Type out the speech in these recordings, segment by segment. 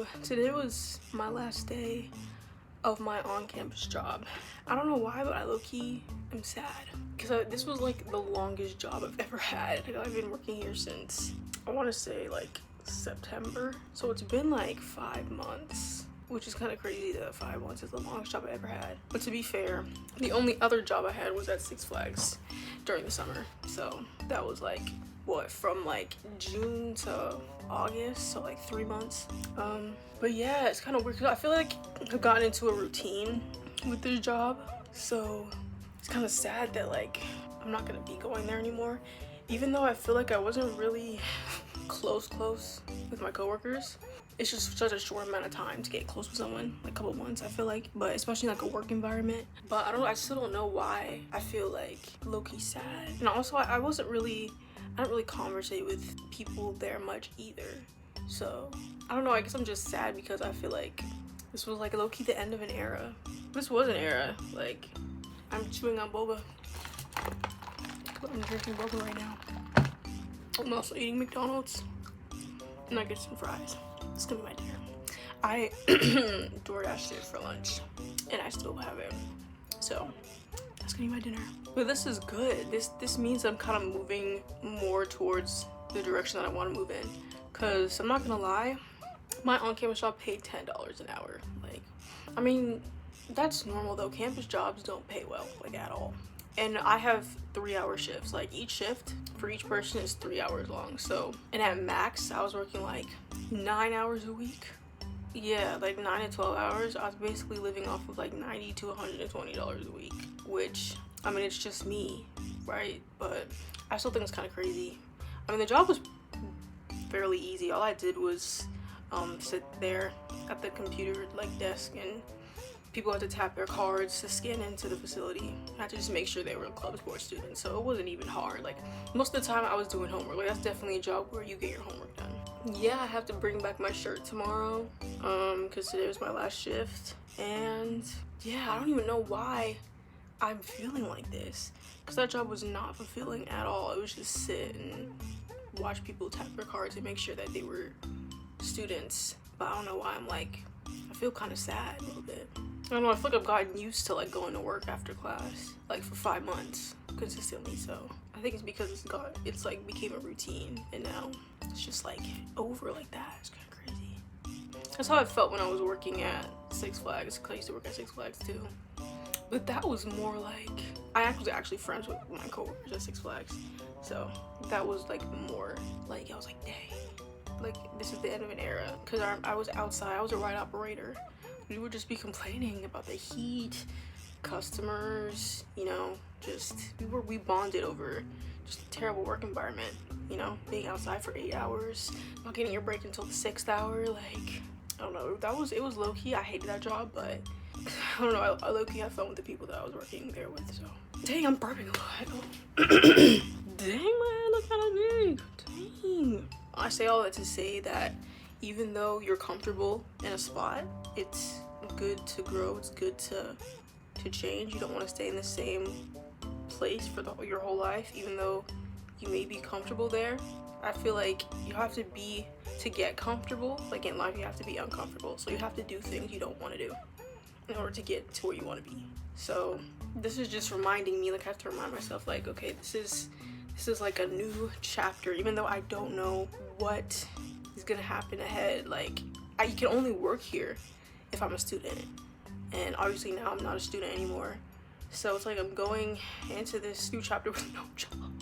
So today was my last day of my on-campus job. I don't know why, but I low-key am sad because this was like the longest job I've ever had. Like, I've been working here since, I want to say, like September, so it's been like 5 months, which is kind of crazy that 5 months is the longest job I ever had. But to be fair, the only other job I had was at Six Flags during the summer, so that was like what, from like June to August, so like 3 months. But yeah, it's kind of weird because I feel like I've gotten into a routine with this job, so it's kind of sad that like I'm not gonna be going there anymore, even though I feel like I wasn't really close with my coworkers. It's just such a short amount of time to get close with someone, like a couple months, I feel like, but especially like a work environment. But I still don't know why I feel like low-key sad. And also I don't really conversate with people there much either, so I don't know, I guess I'm just sad because I feel like this was like low-key the end of an era. This was an era. Like, I'm chewing on boba. I'm drinking boba right now. I'm also eating McDonald's and I get some fries. It's gonna be my dinner. I DoorDashed it for lunch and I still have it, so that's gonna be my dinner. But this is good. This means I'm kind of moving more towards the direction that I want to move in, because I'm not gonna lie, my on-campus job paid $10 an hour. Like, I mean, that's normal though. Campus jobs don't pay well, like, at all. And I have 3-hour shifts. Like, each shift for each person is 3 hours long. So, and at max I was working like 9 hours a week. Yeah, like 9 to 12 hours. I was basically living off of like $90 to $120 a week, which, I mean, it's just me, right? But I still think it's kind of crazy. I mean, the job was fairly easy. All I did was sit there at the computer like desk, and people had to tap their cards to scan into the facility. I had to just make sure they were club sports students, so it wasn't even hard. Like, most of the time I was doing homework. Like, that's definitely a job where you get your homework done. Yeah, I have to bring back my shirt tomorrow because today was my last shift. And yeah, I don't even know why I'm feeling like this, because that job was not fulfilling at all. It was just sit and watch people tap their cards and make sure that they were students. But I don't know why I'm like, I feel kind of sad a little bit. I don't know, I feel like I've gotten used to like going to work after class, like for 5 months consistently. So I think it's because it's like became a routine, and now it's just like over like that. It's kind of crazy. That's how I felt when I was working at Six Flags, because I used to work at Six Flags too. But that was more like, I was actually friends with my coworkers at Six Flags, so that was like more like, I was like, dang, like this is the end of an era. Because I was outside, I was a ride operator. We would just be complaining about the heat, customers, you know, just we bonded over just a terrible work environment, you know, being outside for 8 hours, not getting your break until the 6th hour. Like, I don't know, it was low-key. I hated that job, but I don't know, I low-key had fun with the people that I was working there with. So dang, I'm burping a lot. Dang, my head looks kind of big. Dang. I say all that to say that even though you're comfortable in a spot, it's good to grow. It's good to change. You don't want to stay in the same place for your whole life, even though you may be comfortable there. I feel like you have to get comfortable, like in life, you have to be uncomfortable. So you have to do things you don't want to do in order to get to where you want to be. So this is just reminding me, like, I have to remind myself, like, okay, this is like a new chapter, even though I don't know what is gonna happen ahead. Like, you can only work here if I'm a student, and obviously now I'm not a student anymore, so it's like I'm going into this new chapter with no job.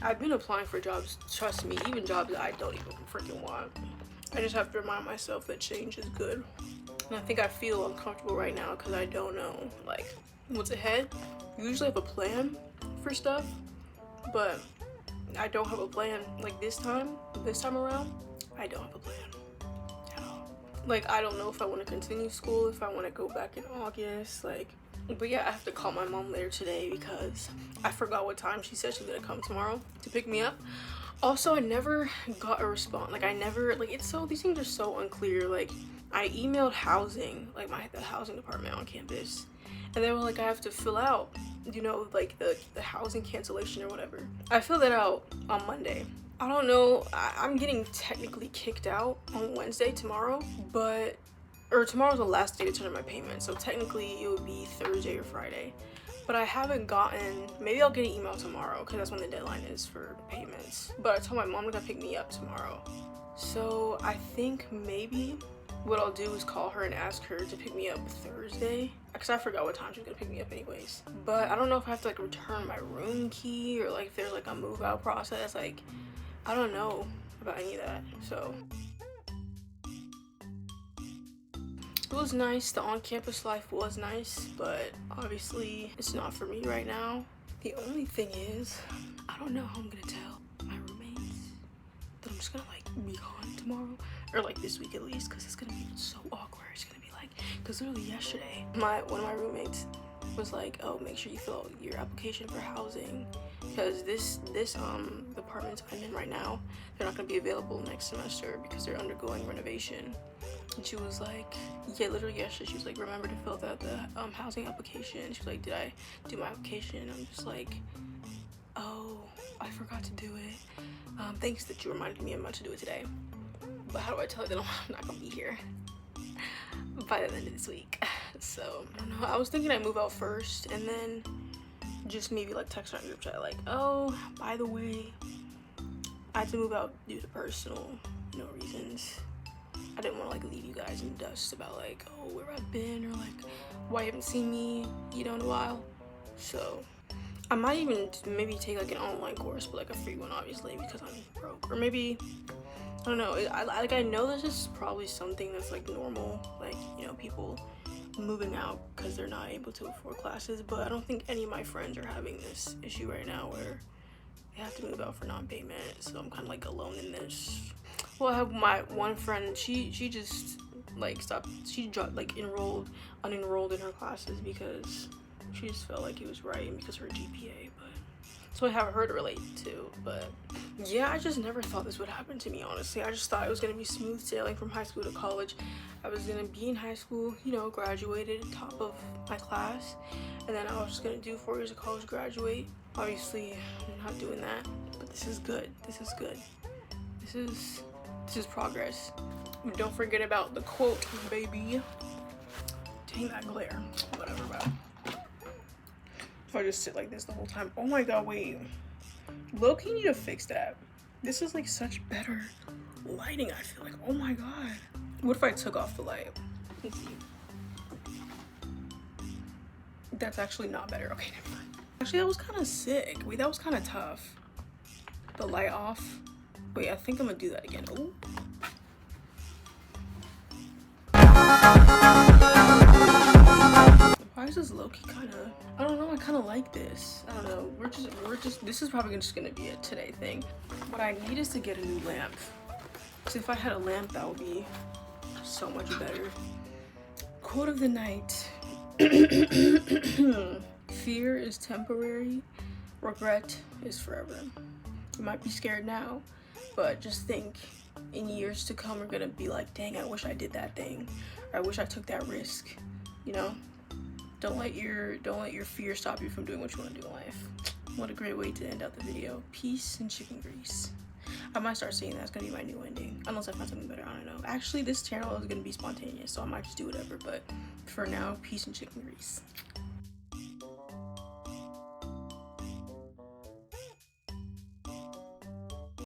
I've been applying for jobs, trust me, even jobs that I don't even freaking want. I just have to remind myself that change is good. And I think I feel uncomfortable right now because I don't know like what's ahead. You usually have a plan for stuff, but I don't have a plan. Like this time around, I don't have a plan at all. Like, I don't know if I want to continue school, if I want to go back in August, like, but yeah, I have to call my mom later today because I forgot what time she said she's gonna come tomorrow to pick me up. Also, I never got a response. Like, it's so, these things are so unclear. Like, I emailed housing, like the housing department on campus, and they were like, I have to fill out, you know, like the housing cancellation or whatever. I filled it out on Monday. I don't know. I'm getting technically kicked out on Wednesday, tomorrow, but, or tomorrow's the last day to turn in my payment, so technically it would be Thursday or Friday. But I haven't gotten, maybe I'll get an email tomorrow because that's when the deadline is for payments. But I told my mom to pick me up tomorrow. So I think maybe what I'll do is call her and ask her to pick me up Thursday, because I forgot what time she was gonna pick me up anyways. But I don't know if I have to like return my room key or like if there's like a move out process. Like, I don't know about any of that. So it was nice. The on-campus life was nice, but obviously it's not for me right now. The only thing is, I don't know how I'm gonna tell my roommates that I'm just gonna like be gone tomorrow, or like this week at least, because it's gonna be so awkward. It's gonna be like, because literally yesterday, one of my roommates was like, oh, make sure you fill out your application for housing, because this apartment I'm in right now, they're not gonna be available next semester because they're undergoing renovation. And she was like, yeah, literally yesterday, she was like, remember to fill out the housing application. She was like, did I do my application? I'm just like, oh, I forgot to do it. Thanks that you reminded me. I'm about to do it today. But how do I tell her that I'm not gonna be here by the end of this week? So, I don't know. I was thinking I'd move out first and then just maybe like text her in group chat like, oh, by the way, I had to move out due to personal reasons. I didn't want to like leave you guys in dust about like, oh, where I've been, or like why you haven't seen me, in a while. So I might even maybe take like an online course, but like a free one, obviously, because I'm broke. Or maybe, I don't know. I know this is probably something that's like normal, like, people moving out because they're not able to afford classes. But I don't think any of my friends are having this issue right now where they have to move out for non-payment. So I'm kind of like alone in this. Well, I have my one friend, she just like stopped, she like unenrolled in her classes because she just felt like it was right and because of her GPA. But so I have her to relate to. But yeah, I just never thought this would happen to me, honestly. I just thought it was gonna be smooth sailing from high school to college. I was gonna be in high school, graduated, top of my class, and then I was just gonna do 4 years of college, graduate. Obviously, I'm not doing that, but this is good. This is good. This is progress. Don't forget about the quote, baby. Dang, that glare. Whatever, bro. If I just sit like this the whole time. Oh my god, wait. Low-key need to fix that. This is like such better lighting, I feel like. Oh my god. What if I took off the light? Let's see. That's actually not better. Okay, never mind. Actually, that was kind of sick. Wait, that was kind of tough. The light off. Wait, I think I'm gonna do that again. Ooh. Why is this low-key kind of, I don't know, I kind of like this. I don't know, we're just, this is probably just gonna be a today thing. What I need is to get a new lamp. So if I had a lamp, that would be so much better. Quote of the night. Fear is temporary, regret is forever. You might be scared now, but just think, in years to come, we're gonna be like, dang, I wish I did that thing. Or I wish I took that risk, Don't let your fear stop you from doing what you want to do in life. What a great way to end out the video. Peace and chicken grease. I might start saying that's gonna be my new ending, unless I find something better. I don't know. Actually, this channel is gonna be spontaneous, so I might just do whatever. But for now, peace and chicken grease.